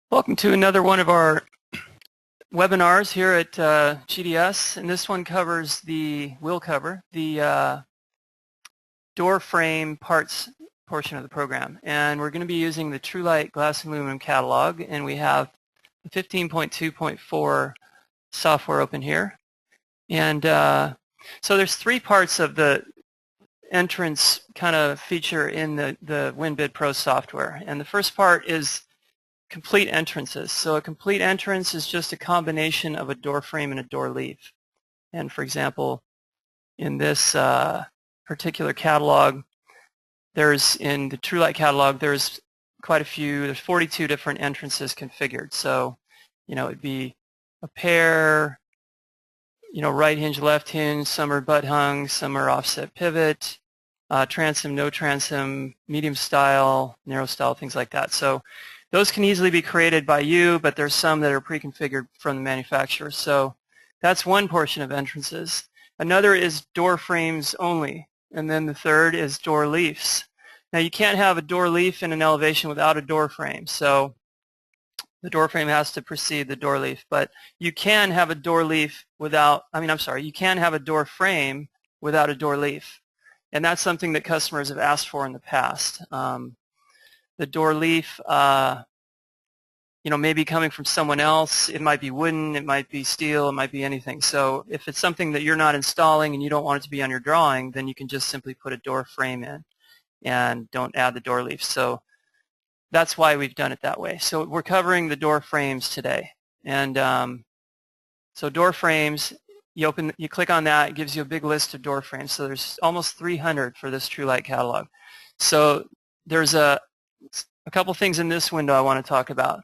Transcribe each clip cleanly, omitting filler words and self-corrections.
Welcome to another one of our webinars here at GDS, and this one will cover the door frame parts portion of the program. And we're going to be using the TrueLight Glass and Aluminum catalog, and we have the 15.2.4 software open here. And so there's three parts of the entrance kind of feature in the WinBid Pro software. And the first part is complete entrances. So a complete entrance is just a combination of a door frame and a door leaf. And for example, in this particular catalog, in the TrueLight catalog, there's quite a few, there's 42 different entrances configured. So, it'd be a pair, right hinge, left hinge, some are butt hung, some are offset pivot, transom, no transom, medium style, narrow style, things like that. So those can easily be created by you, but there's some that are pre-configured from the manufacturer. So that's one portion of entrances. Another is door frames only, and then the third is door leafs. Now you can't have a door leaf in an elevation without a door frame, so the door frame has to precede the door leaf, but you can have a door leaf without, you can have a door frame without a door leaf, and that's something that customers have asked for in the past. The door leaf, may be coming from someone else. It might be wooden, it might be steel, it might be anything. So if it's something that you're not installing and you don't want it to be on your drawing, then you can just simply put a door frame in and don't add the door leaf. So that's why we've done it that way. So we're covering the door frames today. And so door frames, you click on that, it gives you a big list of door frames. So there's almost 300 for this TrueLight catalog. So there's a couple things in this window I want to talk about.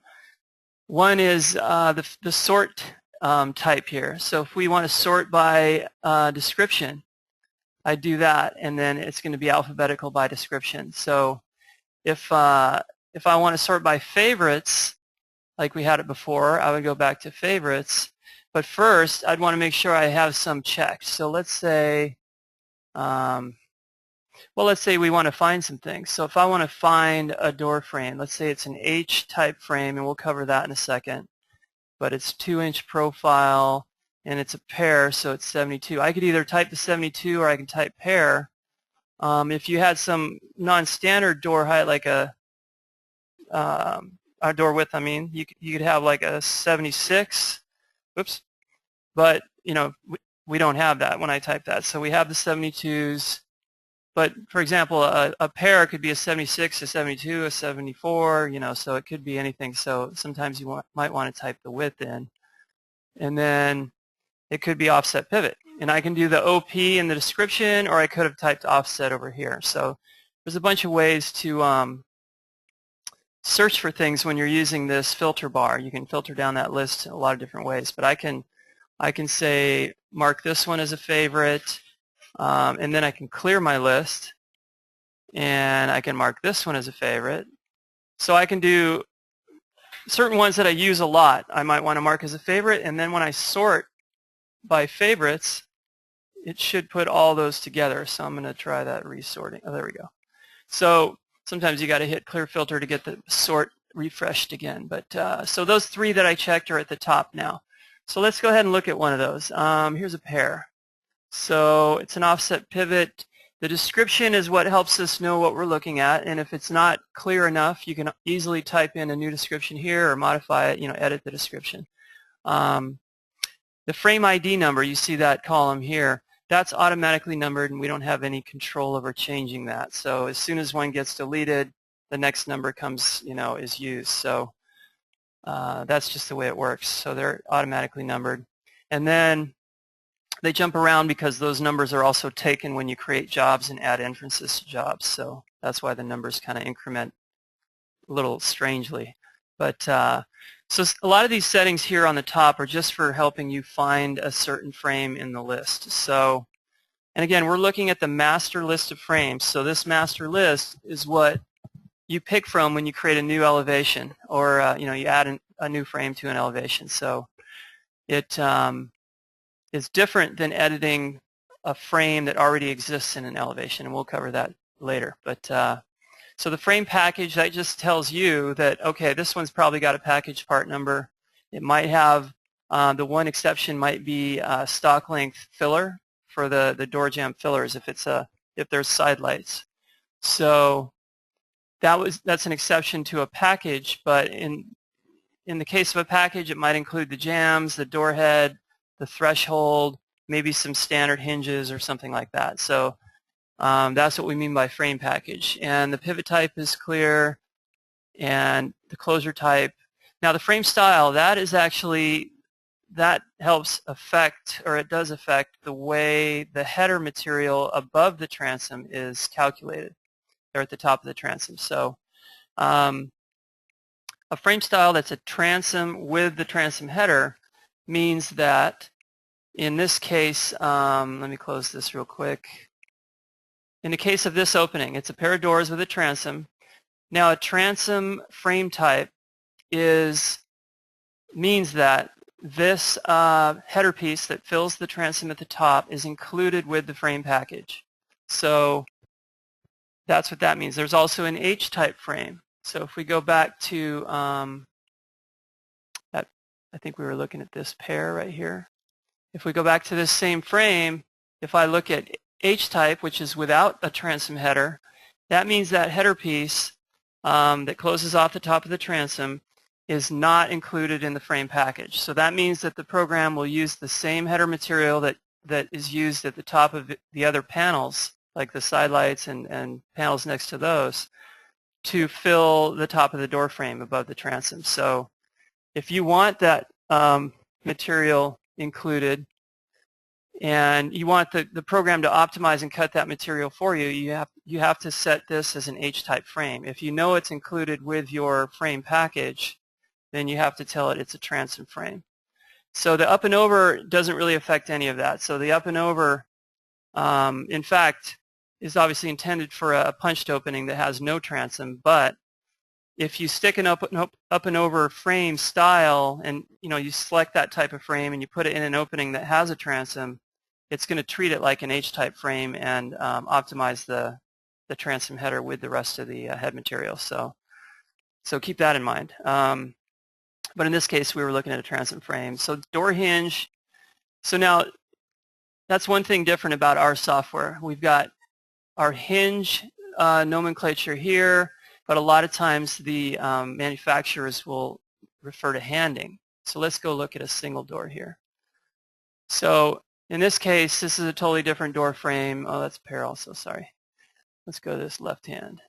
One is the sort type here. So if we want to sort by description, I do that, and then it's going to be alphabetical by description. So if I want to sort by favorites, like we had it before, I would go back to favorites. But first, I'd want to make sure I have some checked. So let's say we want to find some things. So if I want to find a door frame, let's say it's an H-type frame, and we'll cover that in a second, but it's 2-inch profile, and it's a pair, so it's 72. I could either type the 72 or I can type pair. If you had some non-standard door height, like a door width, you could have like a 76. Whoops. But, we don't have that when I type that. So we have the 72s. But for example, a pair could be a 76, a 72, a 74, so it could be anything. So sometimes you might want to type the width in. And then it could be offset pivot. And I can do the OP in the description, or I could have typed offset over here. So there's a bunch of ways to search for things when you're using this filter bar. You can filter down that list in a lot of different ways. But I can say mark this one as a favorite. And then I can clear my list, and I can mark this one as a favorite. So I can do certain ones that I use a lot. I might want to mark as a favorite, and then when I sort by favorites, it should put all those together. So I'm going to try that resorting. Oh, there we go. So sometimes you got to hit clear filter to get the sort refreshed again. But so those three that I checked are at the top now. So let's go ahead and look at one of those. Here's a pair. So it's an offset pivot. The description is what helps us know what we're looking at, and if it's not clear enough, you can easily type in a new description here or modify it, edit the description. The frame ID number, you see that column here, that's automatically numbered, and we don't have any control over changing that. So as soon as one gets deleted, the next number comes, is used. So that's just the way it works. So they're automatically numbered. And then they jump around because those numbers are also taken when you create jobs and add entrances to jobs. So that's why the numbers kind of increment a little strangely. But so a lot of these settings here on the top are just for helping you find a certain frame in the list. So, and again, we're looking at the master list of frames. So this master list is what you pick from when you create a new elevation, or you add a new frame to an elevation. So it is different than editing a frame that already exists in an elevation, and we'll cover that later. But So the frame package, that just tells you that, okay, this one's probably got a package part number. It might have, the one exception might be stock length filler for the door jamb fillers if there's side lights. So that's an exception to a package, but in the case of a package, it might include the jambs, the door head, the threshold, maybe some standard hinges or something like that. So that's what we mean by frame package. And the pivot type is clear, and the closure type. Now the frame style, that helps affect, or it does affect, the way the header material above the transom is calculated. They're at the top of the transom. So a frame style that's a transom with the transom header means that, in this case, let me close this real quick. In the case of this opening, it's a pair of doors with a transom. Now a transom frame type means that this header piece that fills the transom at the top is included with the frame package. So that's what that means. There's also an H-type frame. So if we go back to, I think we were looking at this pair right here. If we go back to this same frame, if I look at H-type, which is without a transom header, that means that header piece that closes off the top of the transom is not included in the frame package. So that means that the program will use the same header material that is used at the top of the other panels, like the side lights and panels next to those, to fill the top of the door frame above the transom. So if you want that material included, and you want the program to optimize and cut that material for you, you have to set this as an H-type frame. If you know it's included with your frame package, then you have to tell it it's a transom frame. So the up and over doesn't really affect any of that. So the up and over, in fact, is obviously intended for a punched opening that has no transom, but if you stick an up and over frame style, and you select that type of frame and you put it in an opening that has a transom, it's going to treat it like an H-type frame and optimize the transom header with the rest of the head material. So keep that in mind. But in this case, we were looking at a transom frame. So door hinge. So now that's one thing different about our software. We've got our hinge nomenclature here, but a lot of times the manufacturers will refer to handing. So let's go look at a single door here. So in this case, this is a totally different door frame. Oh, that's a pair also, sorry. Let's go to this left hand.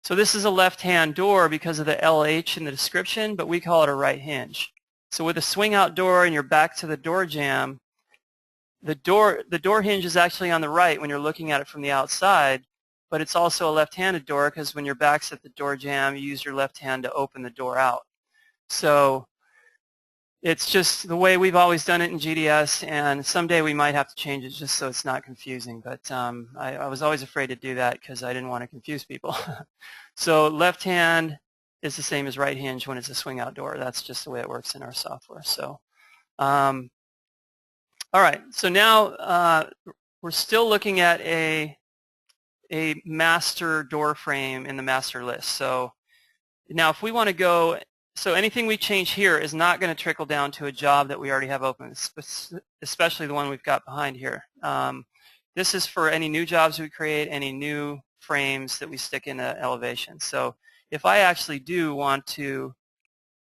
So this is a left-hand door because of the LH in the description, but we call it a right hinge. So with a swing-out door and you're back to the door jamb, the door hinge is actually on the right when you're looking at it from the outside, but it's also a left-handed door because when your back's at the door jamb, you use your left hand to open the door out. So it's just the way we've always done it in GDS, and someday we might have to change it just so it's not confusing. But I was always afraid to do that because I didn't want to confuse people. So left hand is the same as right hinge when it's a swing out door. That's just the way it works in our software. So, all right. So now we're still looking at a master door frame in the master list. So now if we want to go, so anything we change here is not going to trickle down to a job that we already have open, especially the one we've got behind here. This is for any new jobs we create, any new frames that we stick in an elevation. So if I actually do want to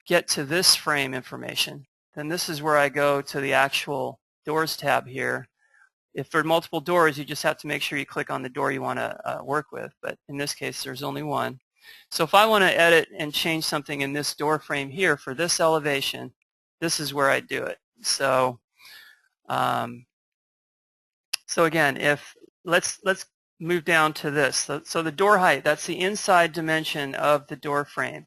get to this frame information, then this is where I go to the actual doors tab here. If there are multiple doors, you just have to make sure you click on the door you want to work with. But in this case, there's only one. So if I want to edit and change something in this door frame here for this elevation, this is where I do it. So, so again, let's move down to this. So the door height, that's the inside dimension of the door frame.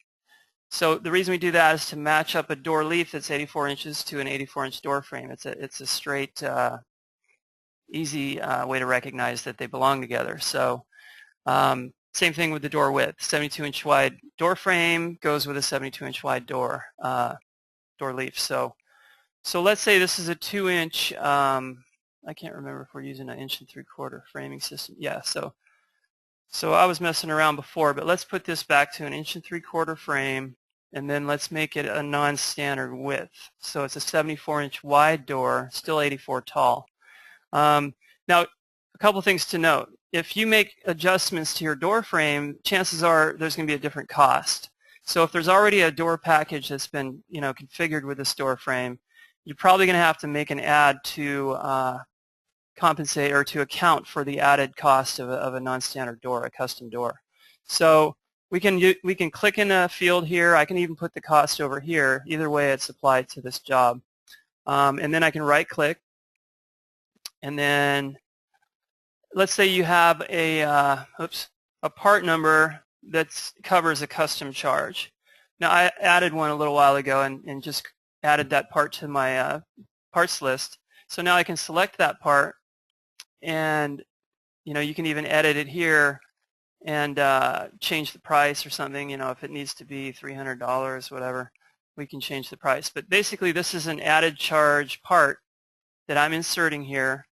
So the reason we do that is to match up a door leaf that's 84 inches to an 84-inch door frame. It's a straight, easy way to recognize that they belong together. So same thing with the door width. 72-inch wide door frame goes with a 72-inch wide door leaf. So let's say this is a 2-inch. I can't remember if we're using an 1 3/4 framing system. Yeah. So So I was messing around before, but let's put this back to an 1 3/4 frame, and then let's make it a non-standard width. So it's a 74-inch wide door, still 84 tall. Now, a couple things to note. If you make adjustments to your door frame, chances are there's going to be a different cost. So if there's already a door package that's been, configured with this door frame, you're probably going to have to make an add to compensate or to account for the added cost of a non-standard door, a custom door. So we can click in a field here. I can even put the cost over here. Either way, it's applied to this job. And then I can right-click, and then let's say you have a part number that covers a custom charge. Now I added one a little while ago and just added that part to my parts list. So now I can select that part, and you can even edit it here and change the price or something. If it needs to be $300, whatever, we can change the price. But basically, this is an added charge part that I'm inserting here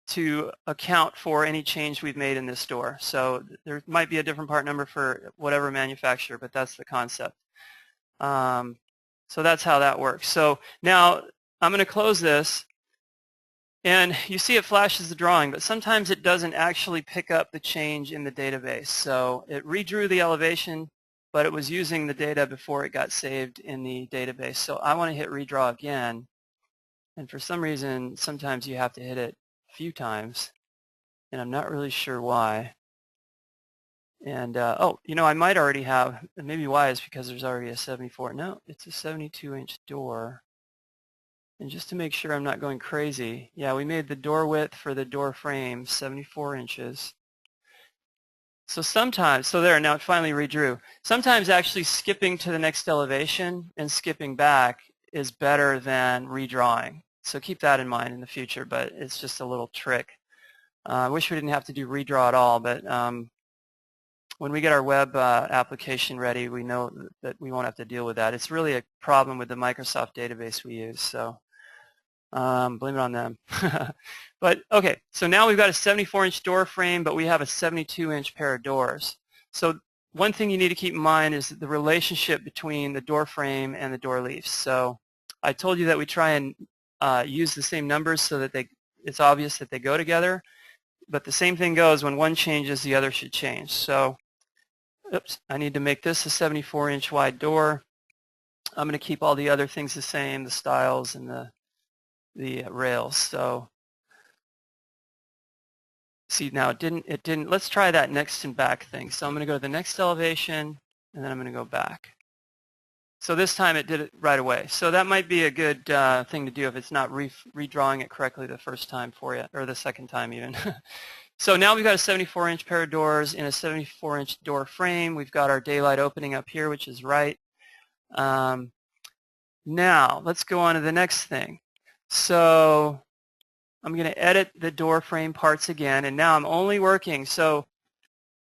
to account for any change we've made in this door. So there might be a different part number for whatever manufacturer, but that's the concept. So that's how that works. So now I'm going to close this, and you see it flashes the drawing, but sometimes it doesn't actually pick up the change in the database. So it redrew the elevation, but it was using the data before it got saved in the database. So I want to hit redraw again, and for some reason sometimes you have to hit it few times, and I'm not really sure why. And I might already have, maybe why is because there's already a 74. No, it's a 72-inch door. And just to make sure I'm not going crazy, yeah, we made the door width for the door frame 74 inches. So sometimes, now it finally redrew. Sometimes actually skipping to the next elevation and skipping back is better than redrawing. So keep that in mind in the future, but it's just a little trick. I wish we didn't have to do redraw at all, but when we get our web application ready, we know that we won't have to deal with that. It's really a problem with the Microsoft database we use, so blame it on them. But okay, so now we've got a 74-inch door frame, but we have a 72-inch pair of doors. So one thing you need to keep in mind is the relationship between the door frame and the door leaves. So I told you that we try and use the same numbers so that it's obvious that they go together, but the same thing goes when one changes, the other should change. So I need to make this a 74-inch wide door. I'm going to keep all the other things the same, the styles and the rails. So see, now it didn't, let's try that next and back thing. So I'm going to go to the next elevation, and then I'm going to go back. So this time it did it right away. So that might be a good thing to do if it's not redrawing it correctly the first time for you, or the second time even. So now we've got a 74-inch pair of doors in a 74-inch door frame. We've got our daylight opening up here, which is right. Now let's go on to the next thing. So I'm going to edit the door frame parts again, and now I'm only working. So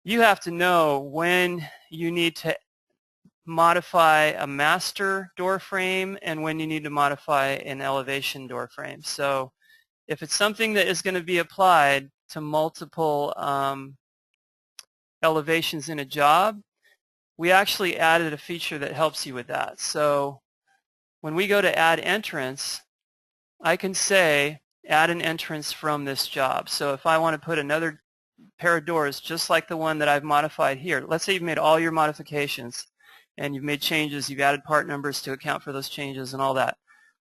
you have to know when you need to modify a master door frame and when you need to modify an elevation door frame. So if it's something that is going to be applied to multiple elevations in a job, we actually added a feature that helps you with that. So when we go to add entrance, I can say add an entrance from this job. So if I want to put another pair of doors just like the one that I've modified here, let's say you've made all your modifications and you've made changes, you've added part numbers to account for those changes and all that,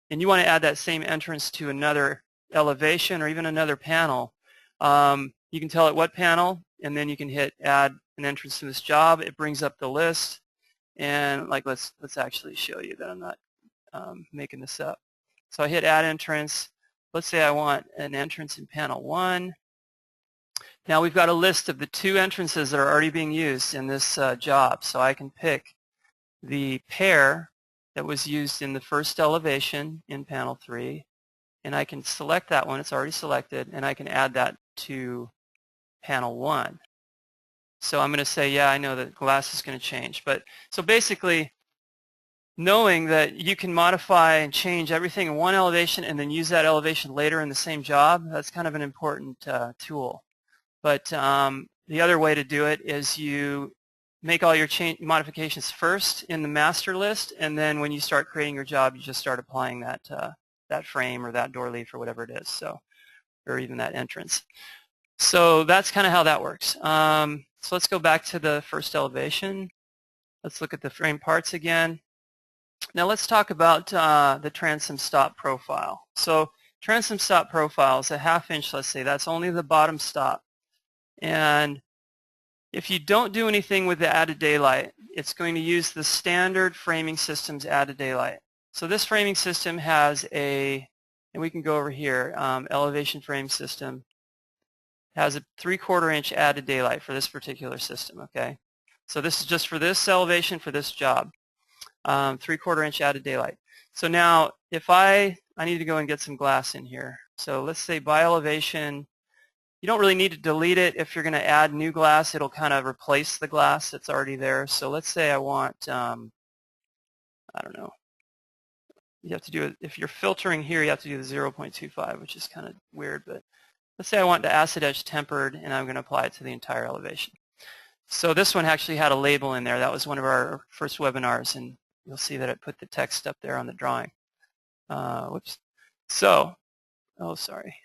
and you want to add that same entrance to another elevation or even another panel, you can tell it what panel, and then you can hit add an entrance to this job. It brings up the list, and like let's actually show you that I'm not making this up. So I hit add entrance. Let's say I want an entrance in panel 1. Now we've got a list of the 2 entrances that are already being used in this job. So I can pick the pair that was used in the first elevation in panel 3, and I can select that one. It's already selected, and I can add that to panel 1. So I'm going to say, yeah, I know that glass is going to change. But so basically, knowing that you can modify and change everything in one elevation and then use that elevation later in the same job, that's kind of an important tool. But the other way to do it is you make all your modifications first in the master list, and then when you start creating your job, you just start applying that that frame or that door leaf or whatever it is, so, or even that entrance. So that's kind of how that works. So let's go back to the first elevation. Let's look at the frame parts again. Now let's talk about the transom stop profile. So transom stop profile is a 1/2 inch, let's say. That's only the bottom stop. And if you don't do anything with the added daylight, it's going to use the standard framing system's added daylight. So this framing system has a, and we can go over here, elevation frame system, has a 3/4 inch added daylight for this particular system, okay? So this is just for this elevation for this job, 3/4 inch added daylight. So now if I need to go and get some glass in here. So let's say by elevation, you don't really need to delete it. If you're going to add new glass, it'll kind of replace the glass that's already there. So let's say I want, I don't know, you have to do it, if you're filtering here, you have to do the 0.25, which is kind of weird, but let's say I want the acid edge tempered and I'm going to apply it to the entire elevation. So this one actually had a label in there. That was one of our first webinars, and you'll see that it put the text up there on the drawing. Whoops. So, oh, sorry.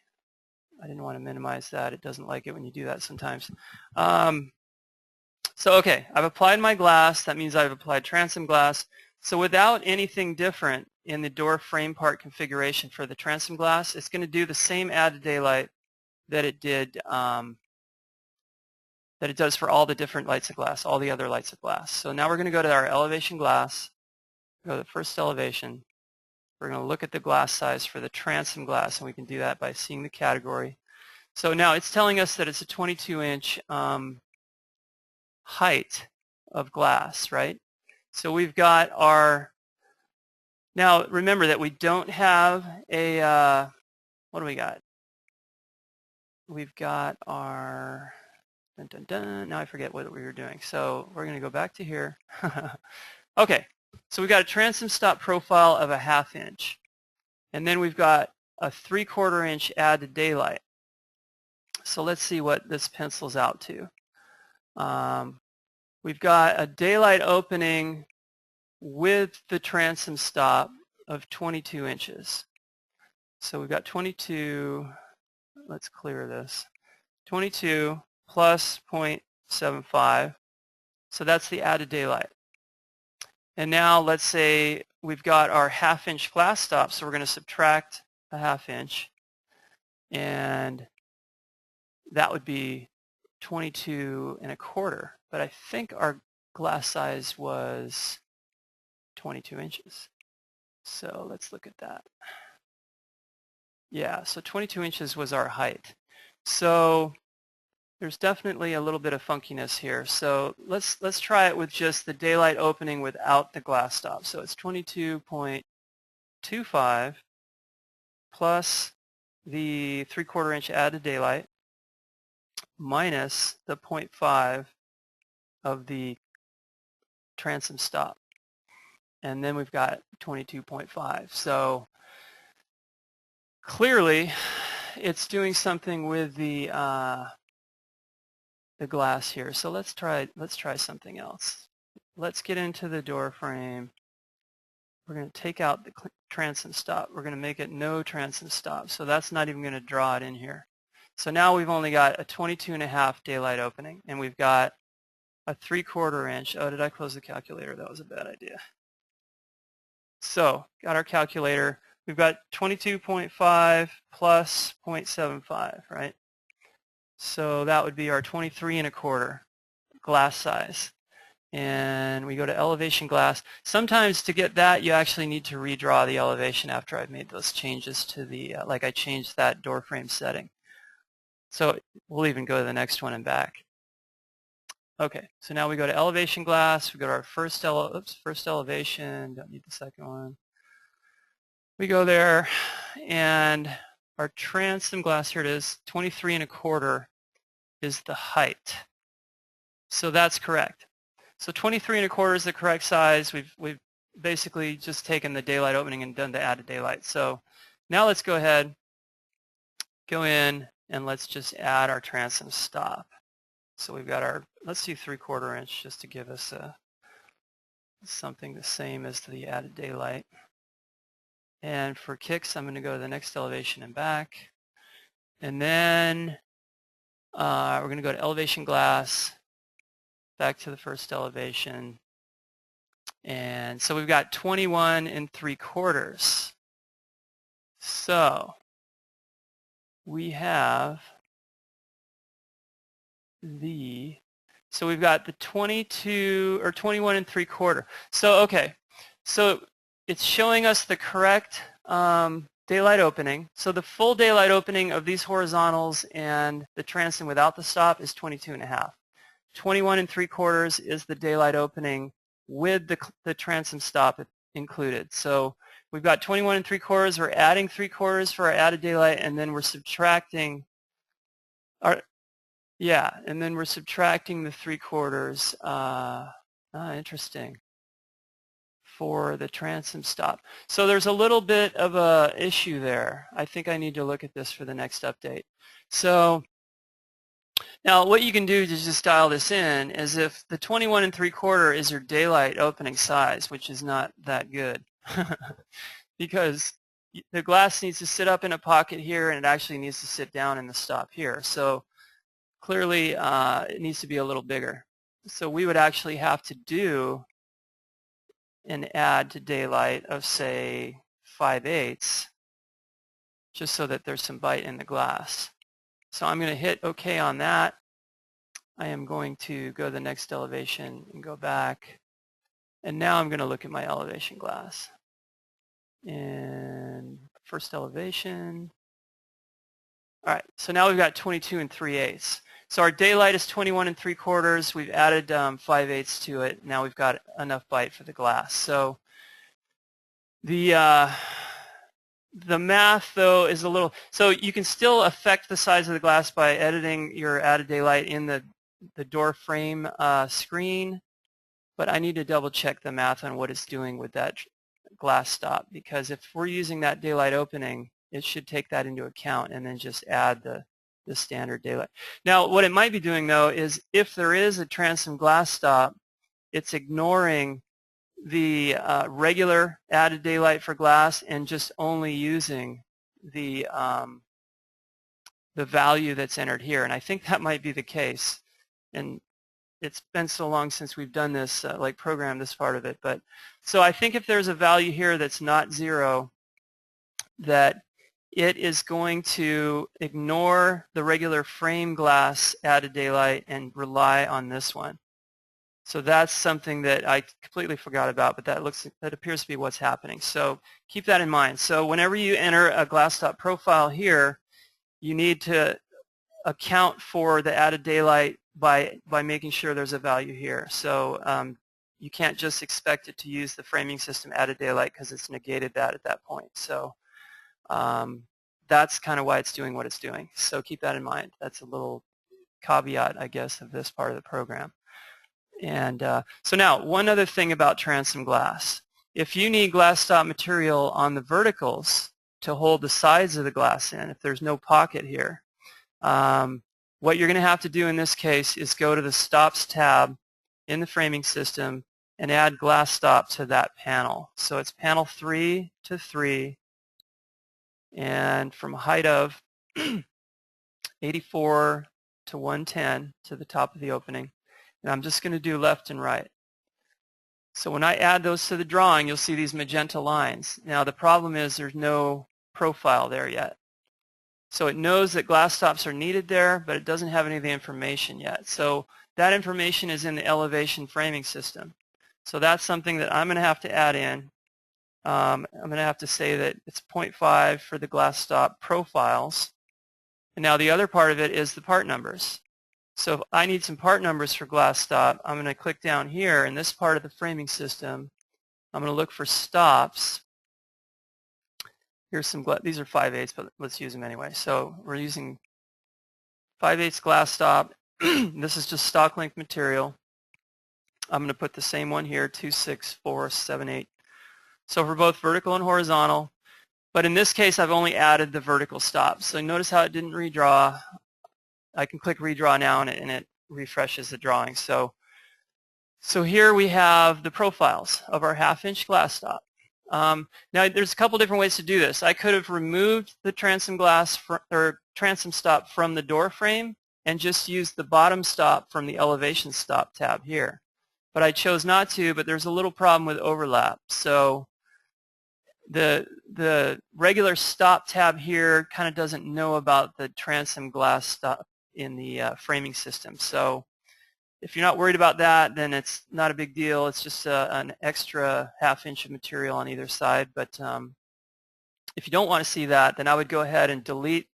I didn't want to minimize that. It doesn't like it when you do that sometimes. So okay, I've applied my glass. That means I've applied transom glass. So without anything different in the door frame part configuration for the transom glass, it's going to do the same added daylight that it did, that it does for all the different lights of glass, all the other lights of glass. So now we're going to go to our elevation glass, go to the first elevation. We're going to look at the glass size for the transom glass, and we can do that by seeing the category. So now it's telling us that it's a 22-inch height of glass, right? So we've got our, now remember that we don't have a, what do we got? We've got our, dun, dun, dun, now I forget what we were doing. So we're going to go back to here. Okay. So we've got a transom stop profile of a 1/2 inch. And then we've got a 3/4 inch added daylight. So let's see what this pencils out to. We've got a daylight opening with the transom stop of 22 inches. So we've got 22, let's clear this, 22 plus 0.75. So that's the added daylight. And now let's say we've got our 1/2 inch glass stop, so we're going to subtract a 1/2 inch, and that would be 22.25. But I think our glass size was 22 inches. So let's look at that. Yeah, so 22 inches was our height. So there's definitely a little bit of funkiness here. So let's try it with just the daylight opening without the glass stop. So it's 22.25 plus the 3/4 inch added daylight minus the 0.5 of the transom stop. And then we've got 22.5. So clearly it's doing something with the glass here. So let's try something else. Let's get into the door frame. We're going to take out the transom stop. We're going to make it no transom stop. So that's not even going to draw it in here. So now we've only got a 22.5 daylight opening, and we've got a 3/4 inch. Oh, did I close the calculator? That was a bad idea. So got our calculator. We've got 22.5 plus 0.75, right? So that would be our 23.25 glass size. And we go to elevation glass. Sometimes to get that, you actually need to redraw the elevation after I've made those changes to the, like I changed that door frame setting. So we'll even go to the next one and back. Okay, so now we go to elevation glass. We go to our first elevation. Don't need the second one. We go there, and our transom glass, here it is, 23.25 is the height. So that's correct. So 23.25 is the correct size. We've basically just taken the daylight opening and done the added daylight. So now let's go ahead, go in, and let's just add our transom stop. So we've got our, let's do 3/4 inch just to give us something the same as the added daylight. And for kicks, I'm going to go to the next elevation and back. And then we're going to go to elevation glass, back to the first elevation. And so we've got 21 3/4. So we have so we've got the 22 or 21 3/4. So okay, so it's showing us the correct daylight opening. So the full daylight opening of these horizontals and the transom without the stop is 22.5. 21 3/4 is the daylight opening with the transom stop included. So we've got 21 3/4. We're adding 3/4 for our added daylight, and then we're subtracting our, yeah, and then we're subtracting the 3/4. Interesting. For the transom stop. So there's a little bit of a issue there. I think I need to look at this for the next update. So now what you can do to just dial this in is if the 21 3/4 is your daylight opening size, which is not that good because the glass needs to sit up in a pocket here and it actually needs to sit down in the stop here. So clearly it needs to be a little bigger. So we would actually have to do an add to daylight of, say, 5/8, just so that there's some bite in the glass. So I'm going to hit OK on that. I am going to go to the next elevation and go back. And now I'm going to look at my elevation glass. And first elevation. All right, so now we've got 22 3/8. So our daylight is 21 3/4. We've added 5/8 to it. Now we've got enough bite for the glass. So the math, though, is a little, so you can still affect the size of the glass by editing your added daylight in the door frame screen, but I need to double check the math on what it's doing with that glass stop, because if we're using that daylight opening, it should take that into account and then just add the standard daylight. Now what it might be doing, though, is if there is a transom glass stop, it's ignoring the regular added daylight for glass and just only using the value that's entered here. And I think that might be the case. And it's been so long since we've done this, like programmed this part of it. But so I think if there's a value here that's not 0, that it is going to ignore the regular frame glass added daylight and rely on this one. So that's something that I completely forgot about, but that appears to be what's happening. So keep that in mind. So whenever you enter a glass stop profile here, you need to account for the added daylight by making sure there's a value here. So you can't just expect it to use the framing system added daylight because it's negated that at that point. So that's kind of why it's doing what it's doing. So keep that in mind. That's a little caveat, I guess, of this part of the program. And so now, one other thing about transom glass. If you need glass stop material on the verticals to hold the sides of the glass in, if there's no pocket here, what you're going to have to do in this case is go to the Stops tab in the framing system and add glass stop to that panel. So it's panel 3 to 3, and from a height of 84 to 110 to the top of the opening. And I'm just going to do left and right. So when I add those to the drawing, you'll see these magenta lines. Now the problem is there's no profile there yet. So it knows that glass stops are needed there, but it doesn't have any of the information yet. So that information is in the elevation framing system. So that's something that I'm going to have to add in. I'm going to have to say that it's 0.5 for the glass stop profiles. And now the other part of it is the part numbers. So if I need some part numbers for glass stop, I'm going to click down here in this part of the framing system. I'm going to look for stops. Here's some, these are 5/8, but let's use them anyway. So we're using 5/8 glass stop. This is just stock length material. I'm going to put the same one here, 2, 6, 4, 7, 8. So for both vertical and horizontal, But in this case, I've only added the vertical stop. So notice how it didn't redraw. I can click redraw now and it refreshes the drawing. So here we have the profiles of our half-inch glass stop. Now there's a couple different ways to do this. I could have removed the transom glass or transom stop from the door frame and just used the bottom stop from the elevation stop tab here. But I chose not to, but there's a little problem with overlap. So the regular stop tab here kind of doesn't know about the transom glass stop in the framing system. So if you're not worried about that, then it's not a big deal. It's just an extra half-inch of material on either side. But if you don't want to see that, then I would go ahead and delete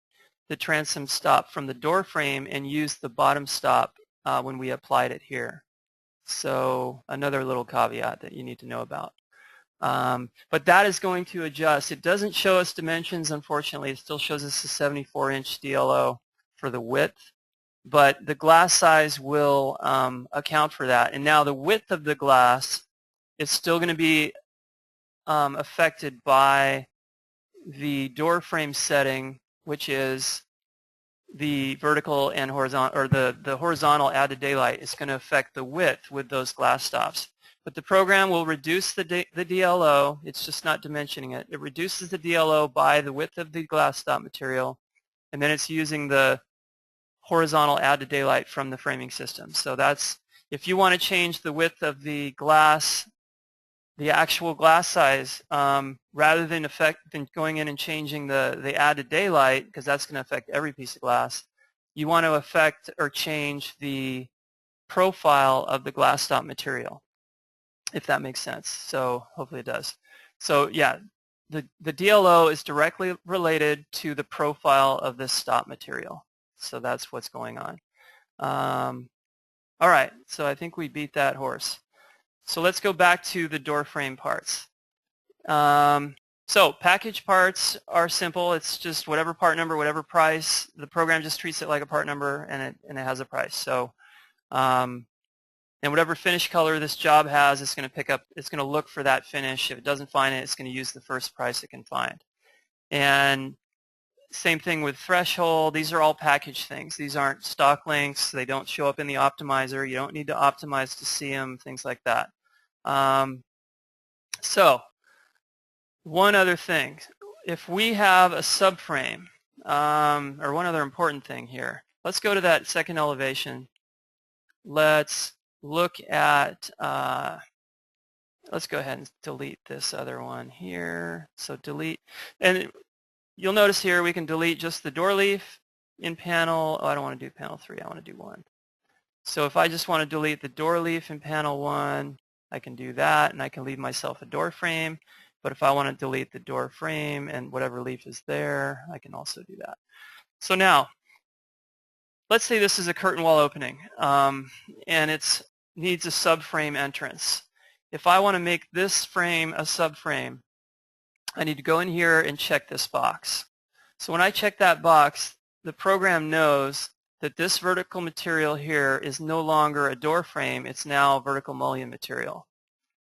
the transom stop from the door frame and use the bottom stop when we applied it here. So another little caveat that you need to know about. But that is going to adjust. It doesn't show us dimensions, unfortunately. It still shows us a 74-inch DLO for the width. But the glass size will account for that. And now the width of the glass is still going to be affected by the door frame setting, which is the vertical and horizontal, or the horizontal added daylight is going to affect the width with those glass stops. But the program will reduce the DLO. It's just not dimensioning it. It reduces the DLO by the width of the glass stop material, and then it's using the horizontal added daylight from the framing system. So that's, if you want to change the width of the glass, the actual glass size, rather than going in and changing the added daylight, because that's going to affect every piece of glass, you want to affect or change the profile of the glass stop material, if that makes sense. So hopefully it does. So yeah, the DLO is directly related to the profile of this stop material. So that's what's going on. All right, so I think we beat that horse. So let's go back to the door frame parts. So package parts are simple. It's just whatever part number, whatever price. The program just treats it like a part number, and it has a price. So and whatever finish color this job has, it's going to pick up. It's going to look for that finish. If it doesn't find it, it's going to use the first price it can find. And same thing with threshold. These are all package things. These aren't stock links. They don't show up in the optimizer. You don't need to optimize to see them, things like that. So one other thing. If we have a subframe, or one other important thing here, let's go to that second elevation. Let's look at, let's go ahead and delete this other one here. So delete, and you'll notice here we can delete just the door leaf in panel. Oh, I don't want to do panel 3. I want to do 1. So if I just want to delete the door leaf in panel 1, I can do that, and I can leave myself a door frame. But if I want to delete the door frame and whatever leaf is there, I can also do that. So now, let's say this is a curtain wall opening, and it needs a subframe entrance. If I want to make this frame a subframe, I need to go in here and check this box. So when I check that box, the program knows that this vertical material here is no longer a door frame. It's now vertical mullion material.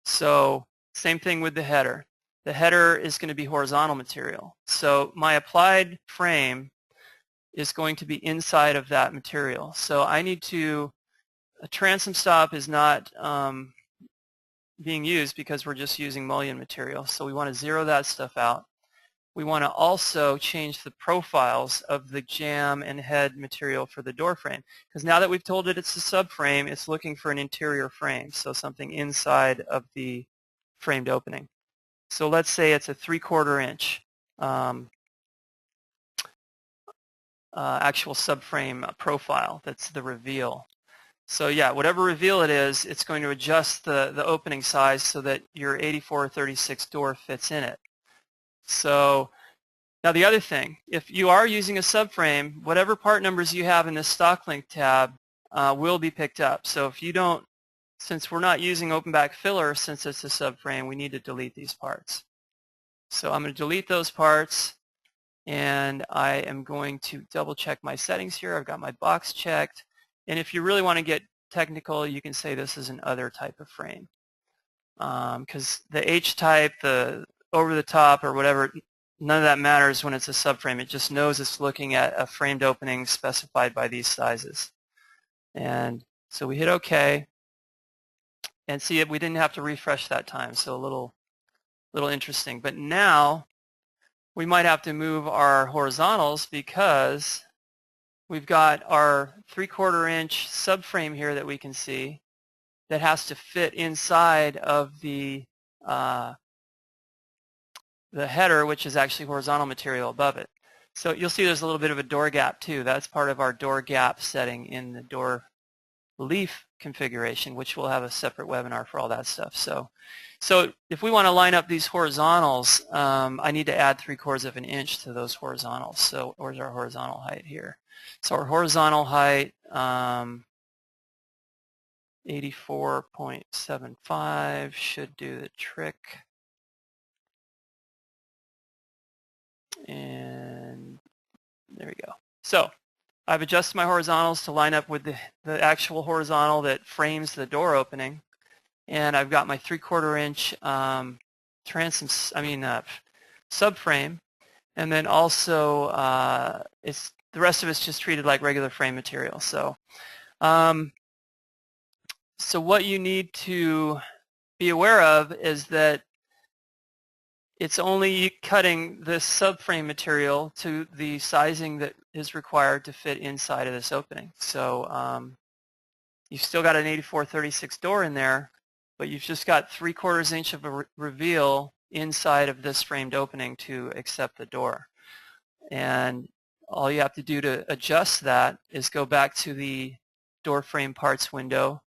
So same thing with the header. The header is going to be horizontal material. So my applied frame is going to be inside of that material. So I need to, a transom stop is not being used because we're just using mullion material. So we want to zero that stuff out. We want to also change the profiles of the jamb and head material for the door frame, because now that we've told it it's a subframe, it's looking for an interior frame, so something inside of the framed opening. So let's say it's a 3/4 inch actual subframe profile. That's the reveal. So yeah, whatever reveal it is, it's going to adjust the opening size so that your 84/36 door fits in it. So now the other thing, if you are using a subframe, whatever part numbers you have in this stock link tab will be picked up. So if you don't, since we're not using open back filler since it's a subframe, we need to delete these parts. So I'm going to delete those parts, and I am going to double check my settings here. I've got my box checked. And if you really want to get technical, you can say this is an other type of frame. Because the H type, the over the top or whatever, none of that matters when it's a subframe. It just knows it's looking at a framed opening specified by these sizes. And so we hit OK. And see, we didn't have to refresh that time, so a little interesting. But now we might have to move our horizontals because we've got our 3/4 inch subframe here that we can see that has to fit inside of the header, which is actually horizontal material above it. So you'll see there's a little bit of a door gap too. That's part of our door gap setting in the door leaf configuration, which we'll have a separate webinar for all that stuff. So if we want to line up these horizontals, I need to add 3/4 of an inch to those horizontals. So where's our horizontal height here? So our horizontal height, 84.75 should do the trick. And there we go. So I've adjusted my horizontals to line up with the actual horizontal that frames the door opening, and I've got my 3/4 inch subframe, and then also the rest of it's just treated like regular frame material. So so what you need to be aware of is that it's only cutting this subframe material to the sizing that is required to fit inside of this opening. So you've still got an 84/36 door in there, but you've just got 3/4 inch of a reveal inside of this framed opening to accept the door. And all you have to do to adjust that is go back to the door frame parts window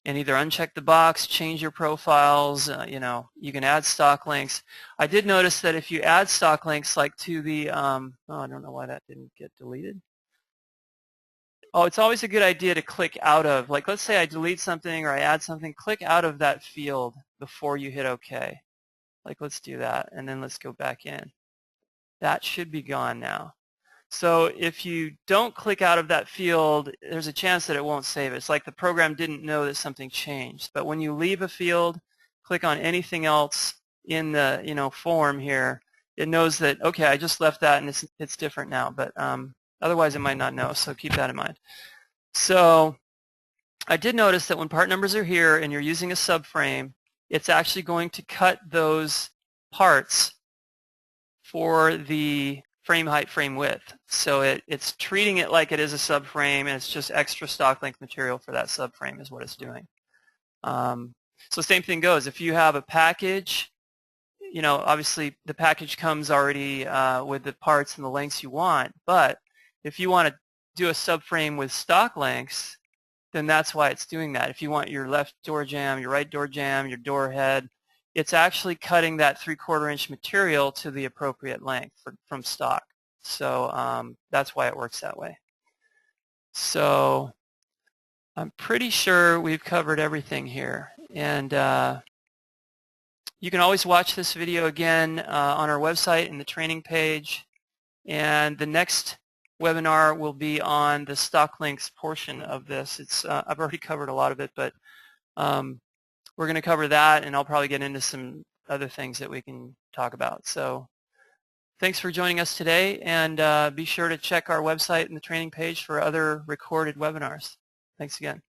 and either uncheck the box, change your profiles, you can add stock links. I did notice that if you add stock links like to the, I don't know why that didn't get deleted. Oh, it's always a good idea to click out of, like let's say I delete something or I add something, click out of that field before you hit OK. Like let's do that, and then let's go back in. That should be gone now. So if you don't click out of that field, there's a chance that it won't save it. It's like the program didn't know that something changed. But when you leave a field, click on anything else in the form here, it knows that, okay, I just left that and it's different now. But otherwise it might not know, so keep that in mind. So I did notice that when part numbers are here and you're using a subframe, it's actually going to cut those parts for the frame height, frame width. So it's treating it like it is a subframe, and it's just extra stock length material for that subframe is what it's doing. So same thing goes. If you have a package, obviously the package comes already with the parts and the lengths you want, but if you want to do a subframe with stock lengths, then that's why it's doing that. If you want your left door jamb, your right door jamb, your door head, it's actually cutting that 3/4 inch material to the appropriate length from stock. So that's why it works that way. So I'm pretty sure we've covered everything here. And you can always watch this video again on our website in the training page. And the next webinar will be on the stock links portion of this. I've already covered a lot of it, but we're going to cover that, and I'll probably get into some other things that we can talk about. So thanks for joining us today, and be sure to check our website and the training page for other recorded webinars. Thanks again.